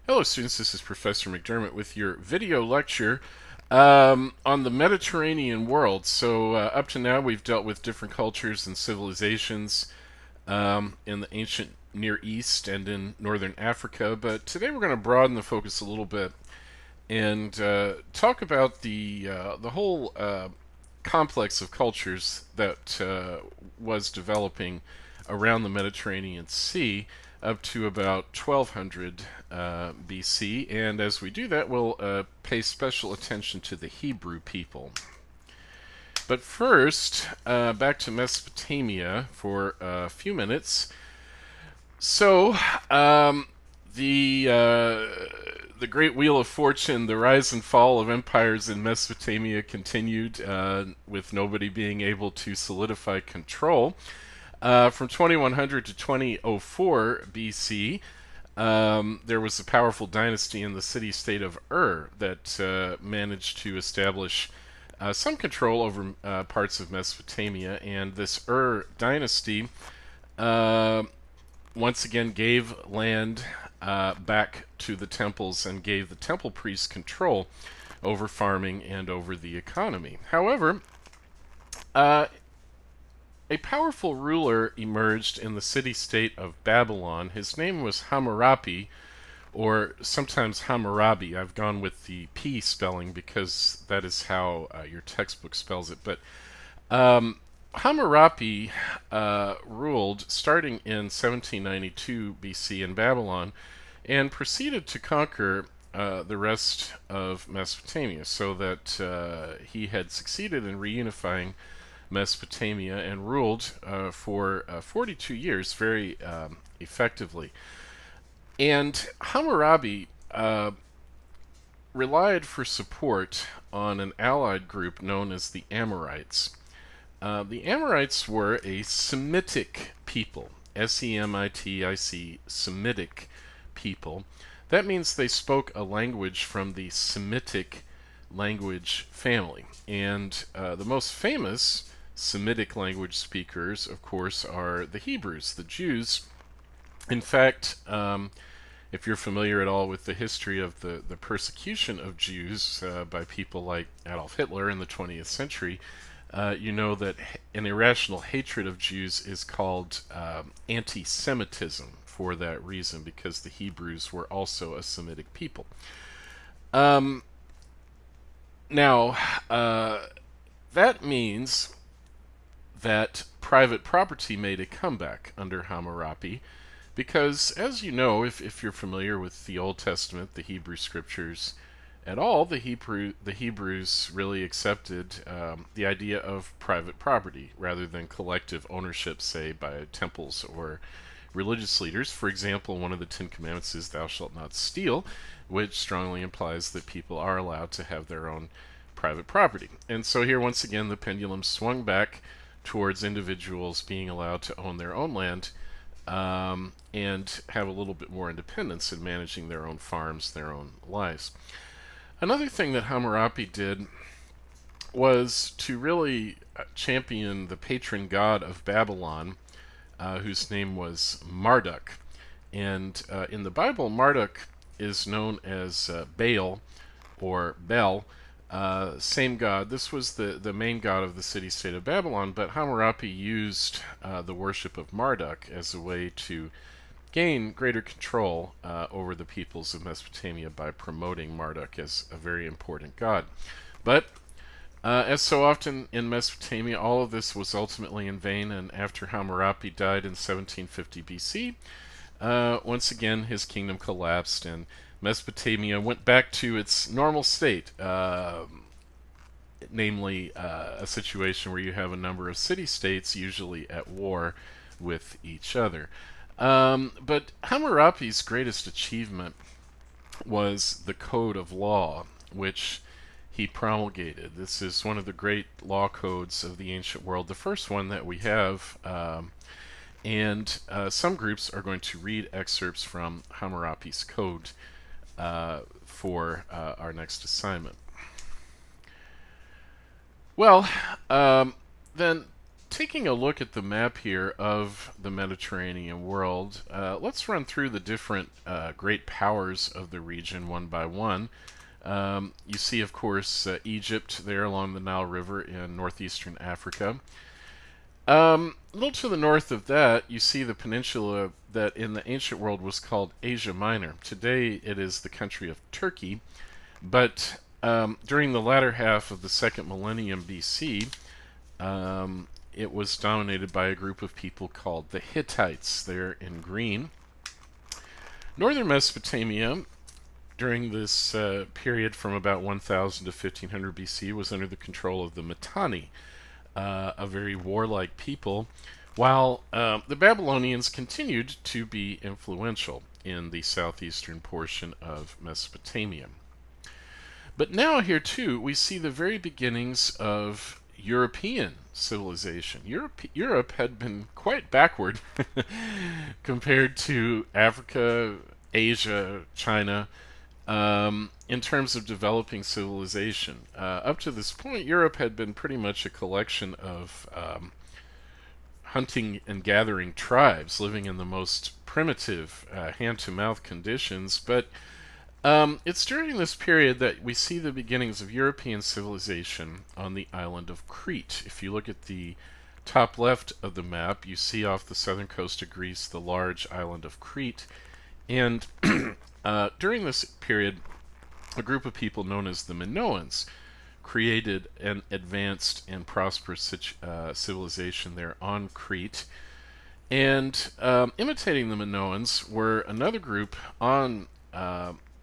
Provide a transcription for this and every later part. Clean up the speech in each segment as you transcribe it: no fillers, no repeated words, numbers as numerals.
Hello students, this is Professor McDermott with your video lecture on the Mediterranean world. So up to now we've dealt with different cultures and civilizations in the ancient Near East and in Northern Africa, but today we're going to broaden the focus a little bit and talk about the whole complex of cultures that was developing around the Mediterranean Sea up to about 1200 BC. And as we do that, we'll pay special attention to the Hebrew people. But first, back to Mesopotamia for a few minutes. So, the Great Wheel of Fortune, the rise and fall of empires in Mesopotamia continued, with nobody being able to solidify control. From 2100 to 2004 BC, there was a powerful dynasty in the city-state of Ur that managed to establish some control over parts of Mesopotamia, and this Ur dynasty once again gave land back to the temples and gave the temple priests control over farming and over the economy. However, a powerful ruler emerged in the city-state of Babylon. His name was Hammurabi, or sometimes Hammurabi. I've gone with the P spelling because that is how your textbook spells it. But Hammurabi ruled starting in 1792 BC in Babylon and proceeded to conquer the rest of Mesopotamia, so that he had succeeded in reunifying Mesopotamia and ruled for 42 years very effectively. And Hammurabi relied for support on an allied group known as the Amorites. The Amorites were a Semitic people, S-E-M-I-T-I-C, Semitic people. That means they spoke a language from the Semitic language family. And the most famous Semitic language speakers, of course, are the Hebrews, the Jews. In fact, if you're familiar at all with the history of the persecution of Jews by people like Adolf Hitler in the 20th century, you know that an irrational hatred of Jews is called anti-Semitism for that reason, because the Hebrews were also a Semitic people. Now, that means that private property made a comeback under Hammurabi, because, as you know, if you're familiar with the Old Testament, the Hebrew Scriptures at all, the Hebrews really accepted the idea of private property rather than collective ownership, say, by temples or religious leaders. For example, one of the Ten Commandments is "Thou shalt not steal," which strongly implies that people are allowed to have their own private property. And so here, once again, the pendulum swung back towards individuals being allowed to own their own land and have a little bit more independence in managing their own farms, their own lives. Another thing that Hammurabi did was to really champion the patron god of Babylon, whose name was Marduk. And in the Bible, Marduk is known as Baal or Bel, same god. This was the main god of the city-state of Babylon, but Hammurabi used the worship of Marduk as a way to gain greater control over the peoples of Mesopotamia by promoting Marduk as a very important god. But as so often in Mesopotamia, all of this was ultimately in vain, and after Hammurabi died in 1750 BC, once again his kingdom collapsed and Mesopotamia went back to its normal state, namely a situation where you have a number of city-states usually at war with each other. But Hammurabi's greatest achievement was the Code of Law, which he promulgated. This is one of the great law codes of the ancient world, the first one that we have, and some groups are going to read excerpts from Hammurabi's code for our next assignment. Well, then taking a look at the map here of the Mediterranean world, let's run through the different great powers of the region one by one. You see, of course, Egypt there along the Nile River in northeastern Africa. A little to the north of that, you see the peninsula that in the ancient world was called Asia Minor. Today it is the country of Turkey, but during the latter half of the second millennium BC, it was dominated by a group of people called the Hittites. They're in green. Northern Mesopotamia, during this period from about 1000 to 1500 BC, was under the control of the Mitanni, a very warlike people, while the Babylonians continued to be influential in the southeastern portion of Mesopotamia. But now here too, we see the very beginnings of European civilization. Europe had been quite backward compared to Africa, Asia, China, in terms of developing civilization. Up to this point, Europe had been pretty much a collection of hunting and gathering tribes living in the most primitive hand-to-mouth conditions, but it's during this period that we see the beginnings of European civilization on the island of Crete. If you look at the top left of the map, you see off the southern coast of Greece the large island of Crete. And during this period, a group of people known as the Minoans created an advanced and prosperous civilization there on Crete. And imitating the Minoans were another group on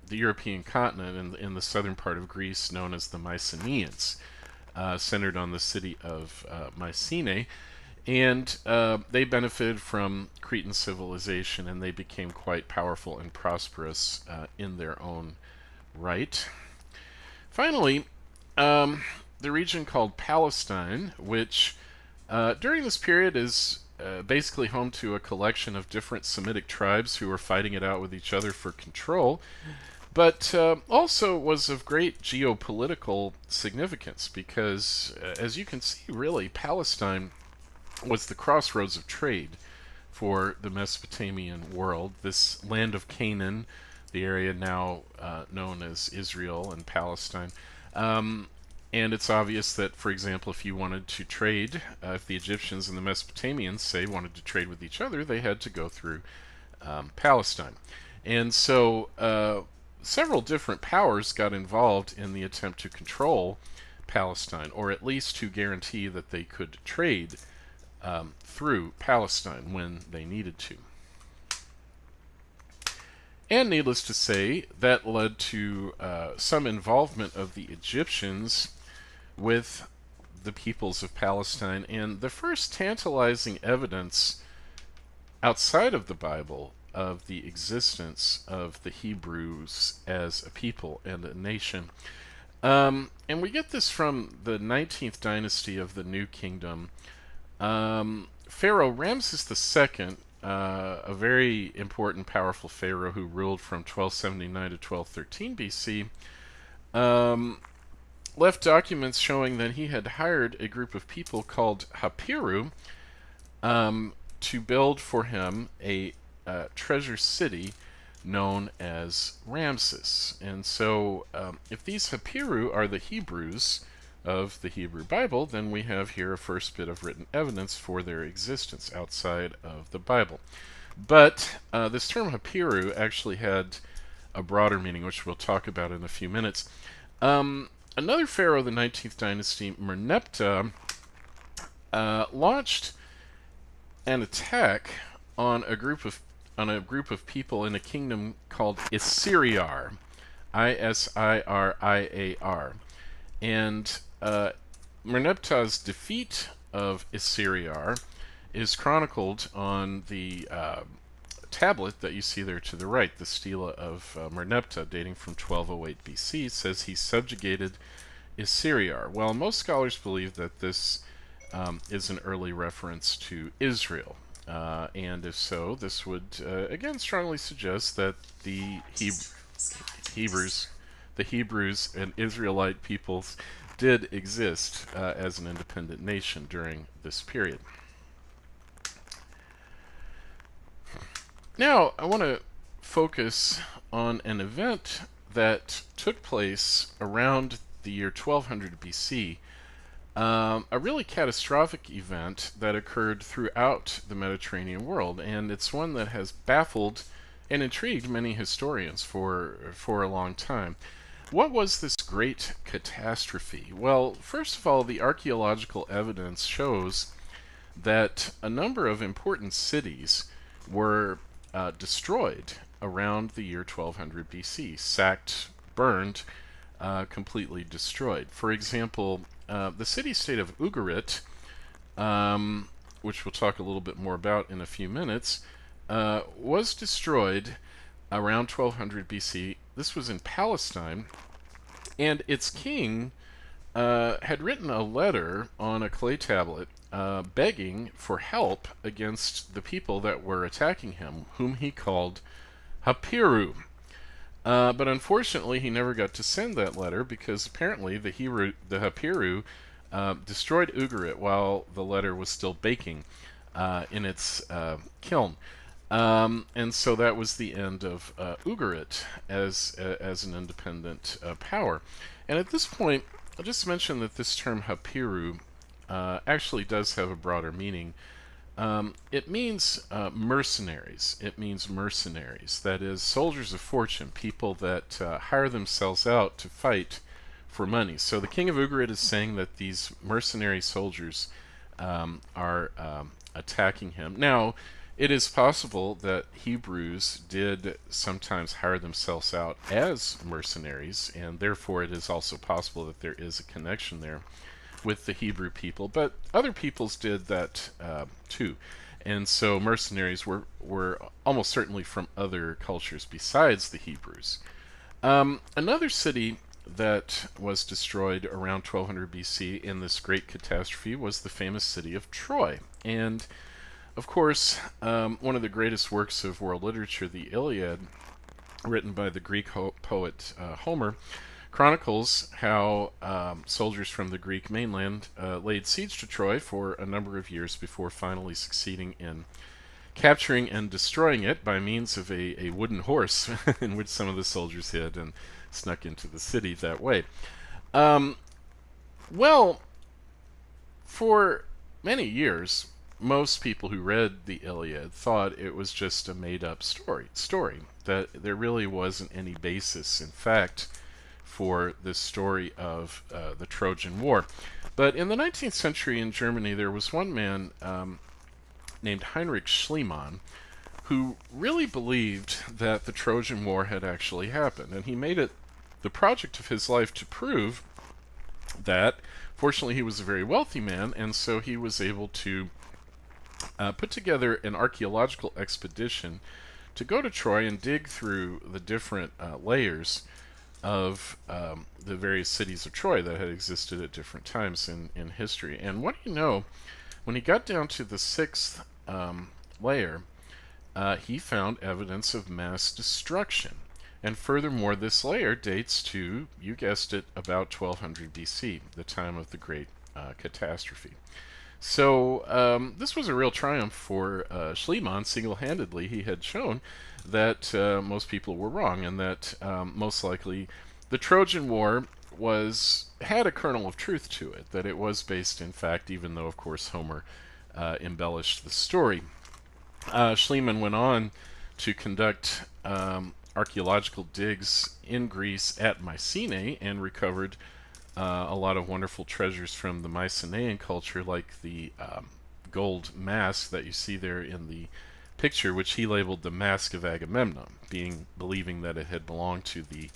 the European continent in the southern part of Greece known as the Mycenaeans, centered on the city of Mycenae. And they benefited from Cretan civilization, and they became quite powerful and prosperous in their own right. Finally, the region called Palestine, which during this period is basically home to a collection of different Semitic tribes who were fighting it out with each other for control, but also was of great geopolitical significance because, as you can see, really, Palestine was the crossroads of trade for the Mesopotamian world. This land of Canaan, the area now known as Israel and Palestine. And it's obvious that, for example, if you wanted to trade, if the Egyptians and the Mesopotamians, say, wanted to trade with each other, they had to go through Palestine. And so several different powers got involved in the attempt to control Palestine, or at least to guarantee that they could trade through Palestine when they needed to. And needless to say, that led to some involvement of the Egyptians with the peoples of Palestine, and the first tantalizing evidence outside of the Bible of the existence of the Hebrews as a people and a nation. And we get this from the 19th dynasty of the New Kingdom. Pharaoh Ramses II, a very important, powerful pharaoh who ruled from 1279 to 1213 BC, left documents showing that he had hired a group of people called Hapiru to build for him a treasure city known as Ramses. And so if these Hapiru are the Hebrews of the Hebrew Bible, then we have here a first bit of written evidence for their existence outside of the Bible. But this term Hapiru actually had a broader meaning, which we'll talk about in a few minutes. Another pharaoh of the 19th dynasty, Merneptah, launched an attack on a group of people in a kingdom called Isiriar, Isiriar. And Merneptah's defeat of Isiriar is chronicled on the tablet that you see there to the right, the stela of Merneptah, dating from 1208 BC, says he subjugated Isiriar. Well, most scholars believe that this is an early reference to Israel. And if so, this would again strongly suggest that the Hebrews and Israelite peoples, did exist as an independent nation during this period. Now, I want to focus on an event that took place around the year 1200 BC, a really catastrophic event that occurred throughout the Mediterranean world, and it's one that has baffled and intrigued many historians for a long time. What was this great catastrophe? Well, first of all, the archaeological evidence shows that a number of important cities were destroyed around the year 1200 BC, sacked, burned, completely destroyed. For example, the city-state of Ugarit, which we'll talk a little bit more about in a few minutes, was destroyed around 1200 BC. This was in Palestine, and its king had written a letter on a clay tablet begging for help against the people that were attacking him, whom he called Hapiru. But unfortunately, he never got to send that letter because apparently the Hapiru destroyed Ugarit while the letter was still baking in its kiln. And so that was the end of Ugarit as an independent power. And at this point, I'll just mention that this term Hapiru actually does have a broader meaning. It means mercenaries. It means mercenaries. That is, soldiers of fortune, people that hire themselves out to fight for money. So the king of Ugarit is saying that these mercenary soldiers are attacking him. Now, it is possible that Hebrews did sometimes hire themselves out as mercenaries, and therefore it is also possible that there is a connection there with the Hebrew people, but other peoples did that too. And so mercenaries were almost certainly from other cultures besides the Hebrews. Another city that was destroyed around 1200 BC in this great catastrophe was the famous city of Troy. And of course, one of the greatest works of world literature, the Iliad, written by the Greek poet Homer, chronicles how soldiers from the Greek mainland laid siege to Troy for a number of years before finally succeeding in capturing and destroying it by means of a wooden horse in which some of the soldiers hid and snuck into the city that way. Well, for many years, most people who read the Iliad thought it was just a made-up story, that there really wasn't any basis, in fact, for this story of the Trojan War. But in the 19th century in Germany, there was one man named Heinrich Schliemann who really believed that the Trojan War had actually happened, and he made it the project of his life to prove that. Fortunately, he was a very wealthy man, and so he was able to put together an archaeological expedition to go to Troy and dig through the different layers of the various cities of Troy that had existed at different times in history. And what do you know, when he got down to the sixth layer, he found evidence of mass destruction. And furthermore, this layer dates to, you guessed it, about 1200 BC, the time of the Great Catastrophe. So this was a real triumph for Schliemann. Single-handedly, he had shown that most people were wrong, and that most likely the Trojan War had a kernel of truth to it, that it was based, in fact, even though, of course, Homer embellished the story. Schliemann went on to conduct archaeological digs in Greece at Mycenae and recovered a lot of wonderful treasures from the Mycenaean culture, like the gold mask that you see there in the picture, which he labeled the Mask of Agamemnon, believing that it had belonged to the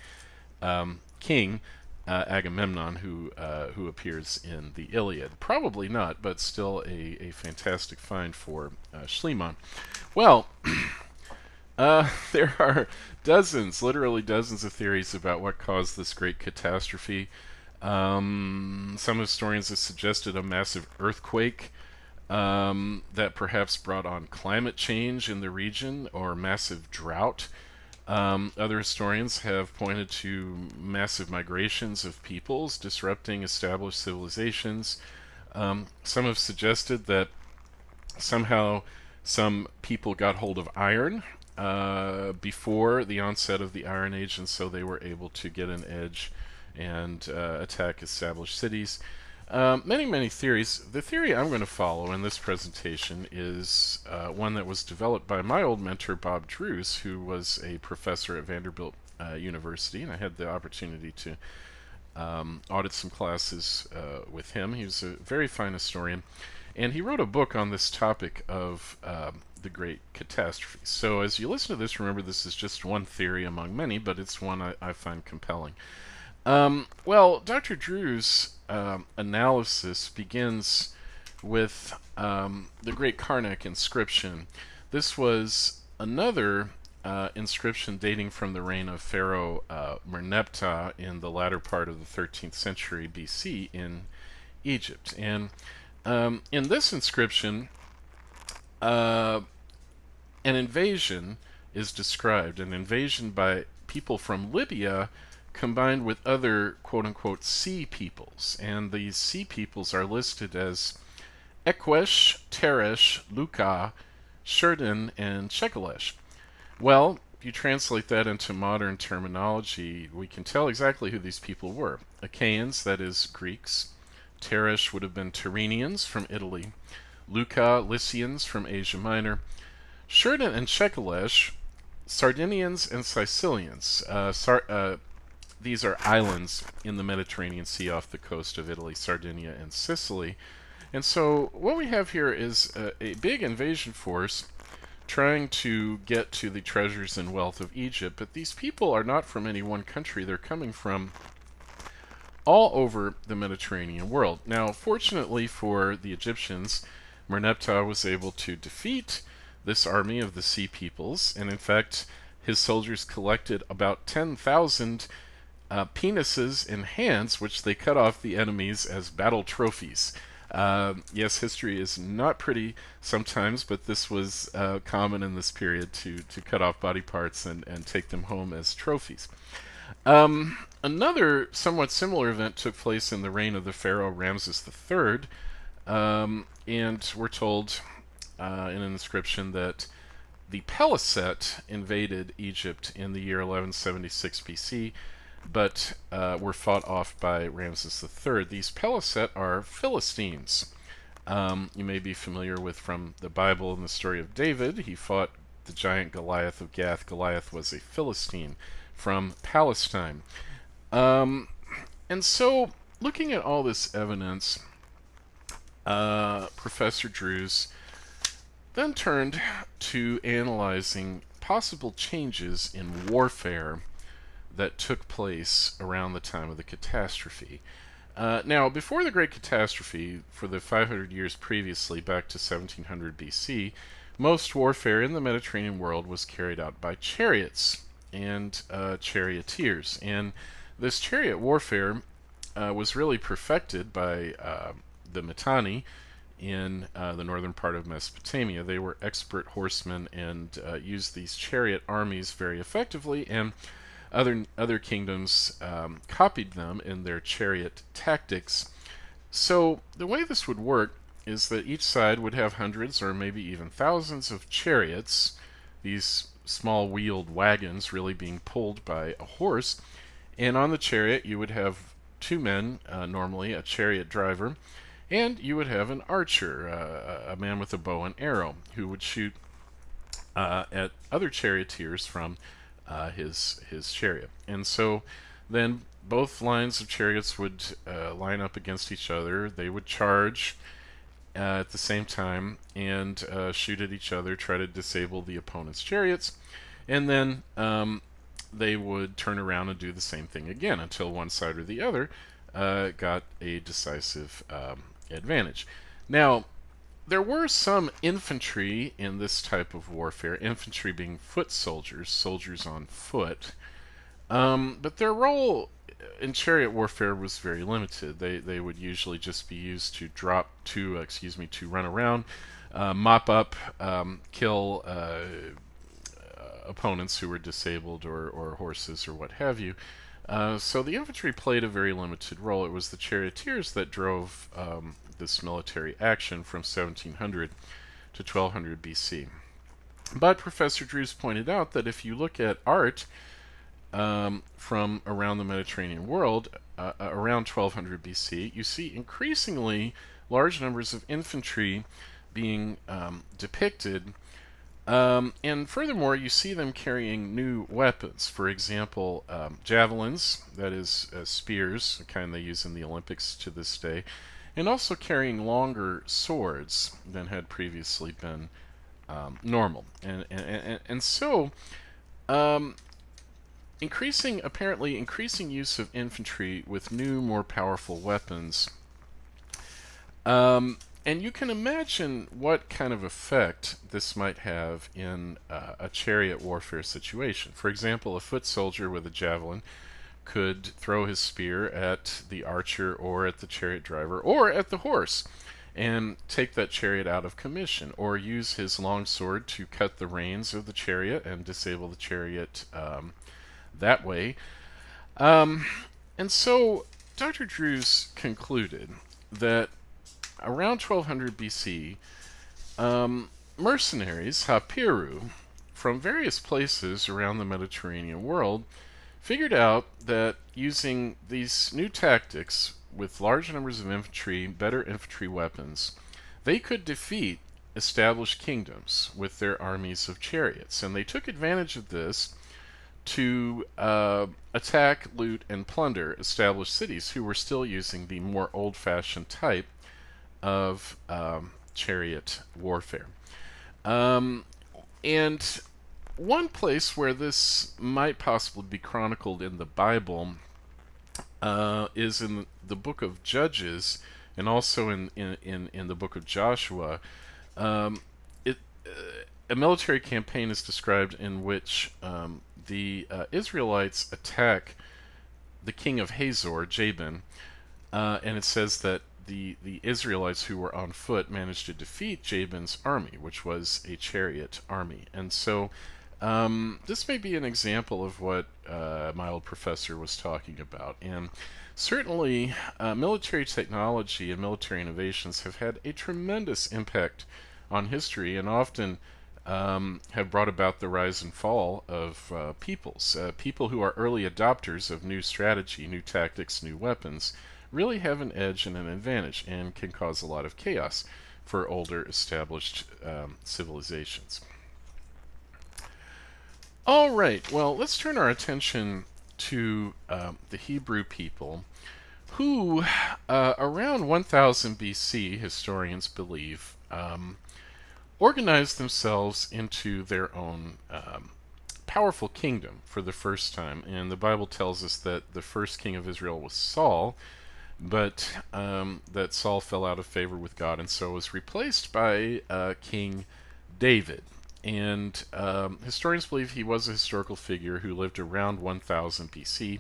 king Agamemnon, who appears in the Iliad. Probably not, but still a fantastic find for Schliemann. Well, there are literally dozens of theories about what caused this great catastrophe. Some historians have suggested a massive earthquake that perhaps brought on climate change in the region, or massive drought. Other historians have pointed to massive migrations of peoples disrupting established civilizations. Some have suggested that somehow some people got hold of iron before the onset of the Iron Age, and so they were able to get an edge and attack established cities. Many theories. The theory I'm going to follow in this presentation is one that was developed by my old mentor, Bob Drews, who was a professor at Vanderbilt University, and I had the opportunity to audit some classes with him. He was a very fine historian, and he wrote a book on this topic of the Great Catastrophe. So as you listen to this, remember this is just one theory among many, but it's one I find compelling. Well, Dr. Drew's analysis begins with the Great Karnak inscription. This was another inscription dating from the reign of Pharaoh Merneptah in the latter part of the 13th century BC in Egypt. And in this inscription, an invasion is described, an invasion by people from Libya combined with other quote-unquote sea peoples. And these sea peoples are listed as Ekwesh, Teresh, Luka, Shurdan, and Shekelesh. Well, if you translate that into modern terminology, we can tell exactly who these people were. Achaeans, that is, Greeks. Teresh would have been Tyrrhenians from Italy. Luka, Lycians from Asia Minor. Shurdan and Shekelesh, Sardinians and Sicilians. These are islands in the Mediterranean Sea off the coast of Italy, Sardinia, and Sicily. And so what we have here is a big invasion force trying to get to the treasures and wealth of Egypt. But these people are not from any one country. They're coming from all over the Mediterranean world. Now, fortunately for the Egyptians, Merneptah was able to defeat this army of the sea peoples, and in fact, his soldiers collected about 10,000 penises and hands, which they cut off the enemies as battle trophies. Yes, history is not pretty sometimes, but this was common in this period to cut off body parts and take them home as trophies. Another somewhat similar event took place in the reign of the pharaoh Ramses III, and we're told in an inscription that the Peliset invaded Egypt in the year 1176 BC, but were fought off by Ramses III. These Peliset are Philistines. You may be familiar with from the Bible and the story of David. He fought the giant Goliath of Gath. Goliath was a Philistine from Palestine. And so, looking at all this evidence, Professor Drews then turned to analyzing possible changes in warfare that took place around the time of the catastrophe. Now, before the Great Catastrophe, for the 500 years previously, back to 1700 BC, most warfare in the Mediterranean world was carried out by chariots and charioteers. And this chariot warfare was really perfected by the Mitanni in the northern part of Mesopotamia. They were expert horsemen and used these chariot armies very effectively, and other kingdoms copied them in their chariot tactics. So the way this would work is that each side would have hundreds or maybe even thousands of chariots, these small wheeled wagons really being pulled by a horse, and on the chariot you would have two men, normally a chariot driver, and you would have an archer, a man with a bow and arrow, who would shoot at other charioteers from his chariot. And so then both lines of chariots would line up against each other. They would charge at the same time and shoot at each other, try to disable the opponent's chariots, and then they would turn around and do the same thing again until one side or the other got a decisive advantage. Now, there were some infantry in this type of warfare, infantry being foot soldiers, soldiers on foot, but their role in chariot warfare was very limited. They would usually just be used to to run around, mop up, kill opponents who were disabled or horses or what have you. So the infantry played a very limited role. It was the charioteers that drove this military action from 1700 to 1200 BC. But Professor Drews pointed out that if you look at art from around the Mediterranean world, around 1200 BC, you see increasingly large numbers of infantry being depicted. And furthermore, you see them carrying new weapons. For example, javelins, that is spears, the kind they use in the Olympics to this day, and also carrying longer swords than had previously been normal. And so, apparently increasing use of infantry with new, more powerful weapons. And you can imagine what kind of effect this might have in a chariot warfare situation. For example, a foot soldier with a javelin could throw his spear at the archer or at the chariot driver or at the horse and take that chariot out of commission, or use his long sword to cut the reins of the chariot and disable the chariot that way. And so Dr. Drews concluded that around 1200 BC, mercenaries, hapiru, from various places around the Mediterranean world figured out that using these new tactics with large numbers of infantry, better infantry weapons, they could defeat established kingdoms with their armies of chariots. And they took advantage of this to attack, loot, and plunder established cities who were still using the more old-fashioned type of chariot warfare. And one place where this might possibly be chronicled in the Bible is in the book of Judges, and also in the book of Joshua. A military campaign is described in which the Israelites attack the king of Hazor, Jabin, and it says that the Israelites who were on foot managed to defeat Jabin's army, which was a chariot army. And so this may be an example of what my old professor was talking about. And certainly military technology and military innovations have had a tremendous impact on history, and often have brought about the rise and fall of peoples. People who are early adopters of new strategy, new tactics, new weapons really have an edge and an advantage, and can cause a lot of chaos for older established civilizations. All right, well, let's turn our attention to the Hebrew people, who around 1000 BC, historians believe, organized themselves into their own powerful kingdom for the first time. And the Bible tells us that the first king of Israel was Saul, but that Saul fell out of favor with God and so was replaced by King David. And historians believe he was a historical figure who lived around 1000 BC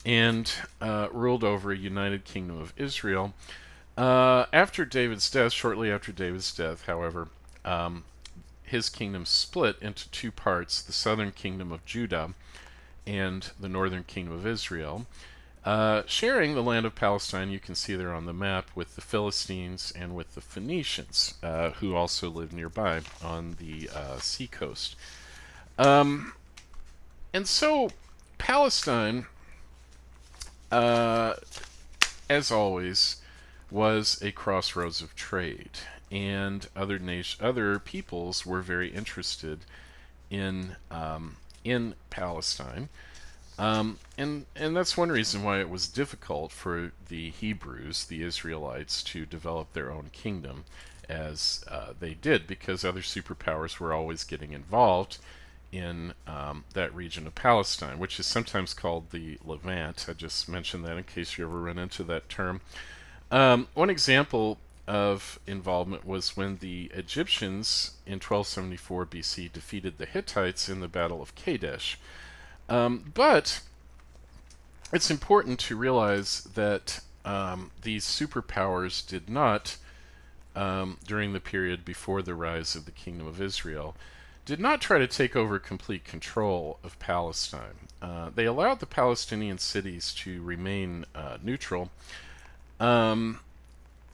and ruled over a united kingdom of Israel. After David's death, shortly after David's death, however, his kingdom split into two parts, the southern kingdom of Judah and the northern kingdom of Israel, sharing the land of Palestine, you can see there on the map, with the Philistines and with the Phoenicians, who also lived nearby on the seacoast. And so Palestine, as always, was a crossroads of trade, and other peoples were very interested in Palestine. And that's one reason why it was difficult for the Hebrews, the Israelites, to develop their own kingdom as they did, because other superpowers were always getting involved in that region of Palestine, which is sometimes called the Levant. I just mentioned that in case you ever run into that term. One example of involvement was when the Egyptians in 1274 BC defeated the Hittites in the Battle of Kadesh. But it's important to realize that these superpowers did not, during the period before the rise of the Kingdom of Israel, did not try to take over complete control of Palestine. They allowed the Palestinian cities to remain neutral, um,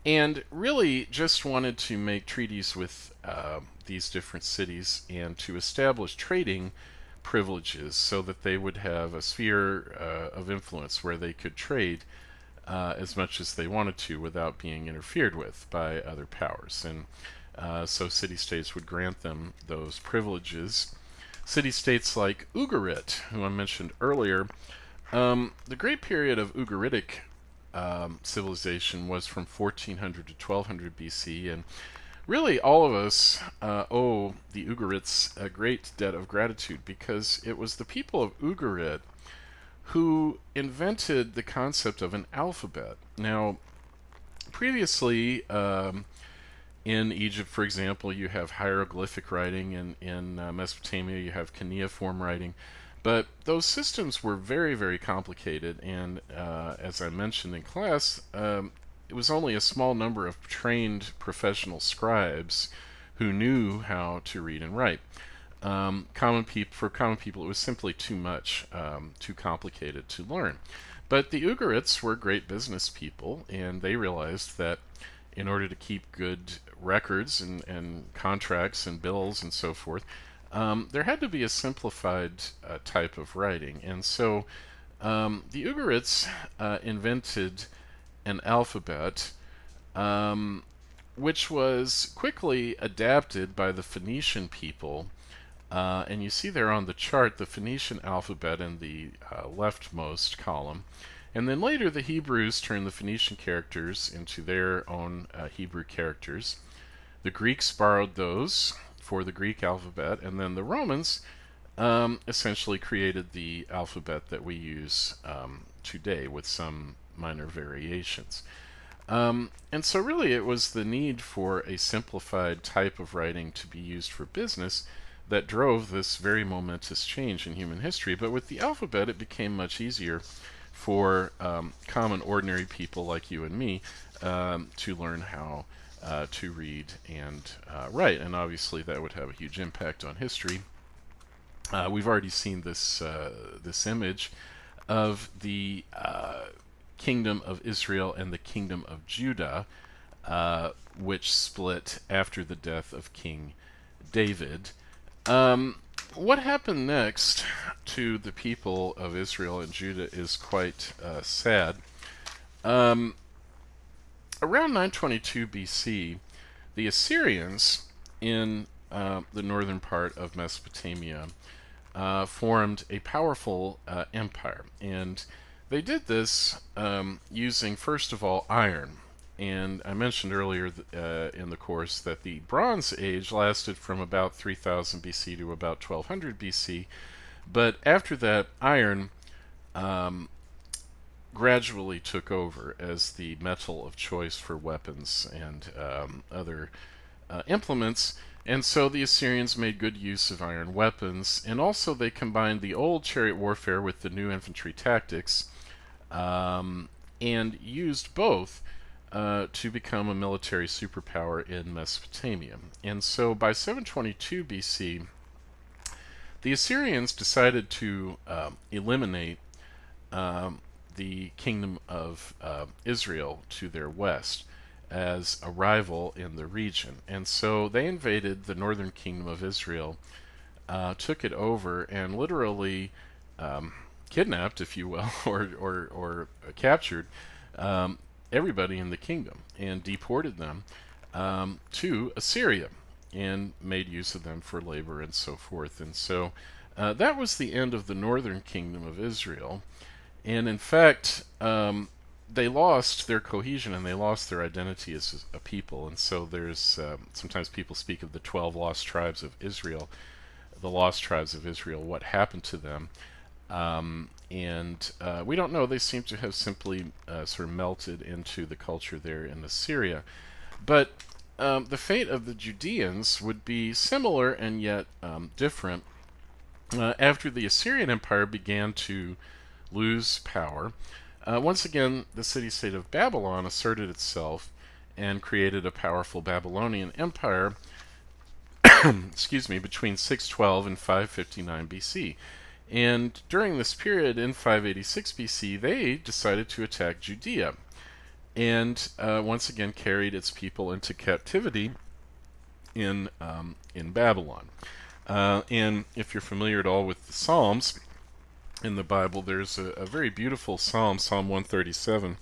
and really just wanted to make treaties with these different cities and to establish trading privileges so that they would have a sphere of influence where they could trade as much as they wanted to without being interfered with by other powers. And so city-states would grant them those privileges. City-states like Ugarit, who I mentioned earlier, the great period of Ugaritic civilization was from 1400 to 1200 BC, and really all of us owe the Ugarits a great debt of gratitude because it was the people of Ugarit who invented the concept of an alphabet. Now, previously, in Egypt, for example, you have hieroglyphic writing, and in Mesopotamia, you have cuneiform writing. But those systems were very, very complicated, and as I mentioned in class, it was only a small number of trained professional scribes who knew how to read and write. For common people, it was simply too much, too complicated to learn. But the Ugarites were great business people, and they realized that in order to keep good records and contracts and bills and so forth, there had to be a simplified type of writing. And so the Ugarites invented an alphabet, which was quickly adapted by the Phoenician people. And you see there on the chart the Phoenician alphabet in the leftmost column. And then later the Hebrews turned the Phoenician characters into their own Hebrew characters. The Greeks borrowed those for the Greek alphabet, and then the Romans essentially created the alphabet that we use today with some minor variations. And so really it was the need for a simplified type of writing to be used for business that drove this very momentous change in human history. But with the alphabet, it became much easier for common, ordinary people like you and me to learn how to read and write. And obviously, that would have a huge impact on history. We've already seen this this image of the kingdom of Israel and the kingdom of Judah, which split after the death of King David. What happened next to the people of Israel and Judah is quite sad. Around 922 BC, the Assyrians in the northern part of Mesopotamia formed a powerful empire. And they did this using, first of all, iron. And I mentioned earlier in the course that the Bronze Age lasted from about 3000 BC to about 1200 BC. But after that, iron gradually took over as the metal of choice for weapons and other implements. And so the Assyrians made good use of iron weapons, and also they combined the old chariot warfare with the new infantry tactics, and used both to become a military superpower in Mesopotamia. And so by 722 BC, the Assyrians decided to eliminate the kingdom of Israel to their west as a rival in the region. And so they invaded the northern kingdom of Israel, took it over, and literally kidnapped, if you will, or captured everybody in the kingdom and deported them to Assyria and made use of them for labor and so forth. And so that was the end of the northern kingdom of Israel. And in fact, they lost their cohesion and they lost their identity as a people. And so there's sometimes people speak of the 12 lost tribes of Israel, the lost tribes of Israel, what happened to them. And we don't know. They seem to have simply sort of melted into the culture there in Assyria. But the fate of the Judeans would be similar and yet different. After the Assyrian Empire began to lose power, once again the city-state of Babylon asserted itself and created a powerful Babylonian empire excuse me, between 612 and 559 BC. And during this period in 586 BC, they decided to attack Judea and once again carried its people into captivity in Babylon. And if you're familiar at all with the Psalms in the Bible, there's a very beautiful psalm, Psalm 137,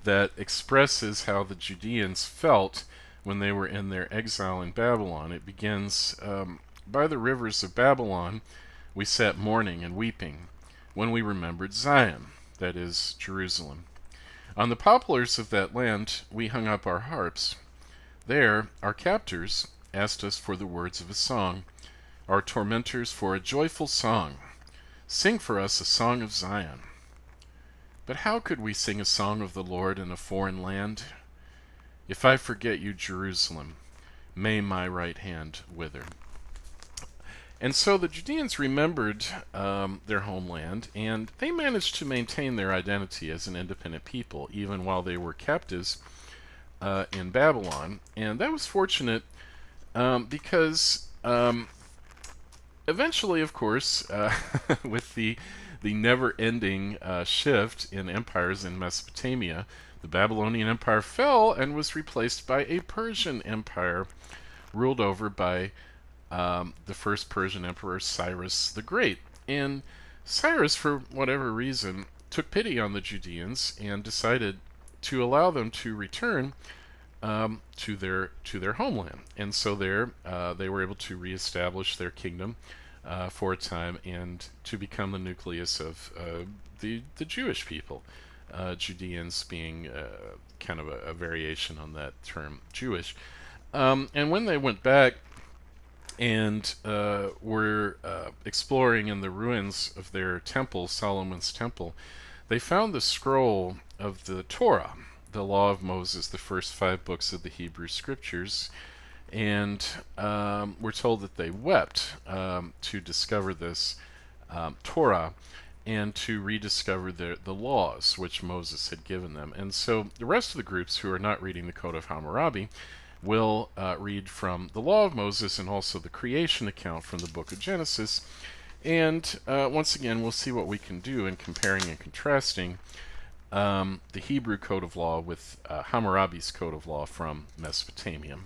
that expresses how the Judeans felt when they were in their exile in Babylon. It begins, by the rivers of Babylon, we sat mourning and weeping when we remembered Zion, that is, Jerusalem. On the poplars of that land we hung up our harps. There our captors asked us for the words of a song, our tormentors for a joyful song. Sing for us a song of Zion. But how could we sing a song of the Lord in a foreign land? If I forget you, Jerusalem, may my right hand wither. And so the Judeans remembered their homeland, and they managed to maintain their identity as an independent people, even while they were captives in Babylon. And that was fortunate because eventually, of course, with the never-ending shift in empires in Mesopotamia, the Babylonian Empire fell and was replaced by a Persian Empire ruled over by the first Persian emperor, Cyrus the Great. And Cyrus, for whatever reason, took pity on the Judeans and decided to allow them to return to their homeland. And so there they were able to reestablish their kingdom for a time and to become the nucleus of the Jewish people. Judeans being kind of a variation on that term Jewish. And when they went back and were exploring in the ruins of their temple, Solomon's temple, they found the scroll of the Torah, the law of Moses, the first 5 books of the Hebrew Scriptures, and we're told that they wept to discover this Torah and to rediscover the laws which Moses had given them. And so the rest of the groups who are not reading the Code of Hammurabi will read from the Law of Moses and also the creation account from the book of Genesis. And once again, we'll see what we can do in comparing and contrasting the Hebrew Code of Law with Hammurabi's Code of Law from Mesopotamia.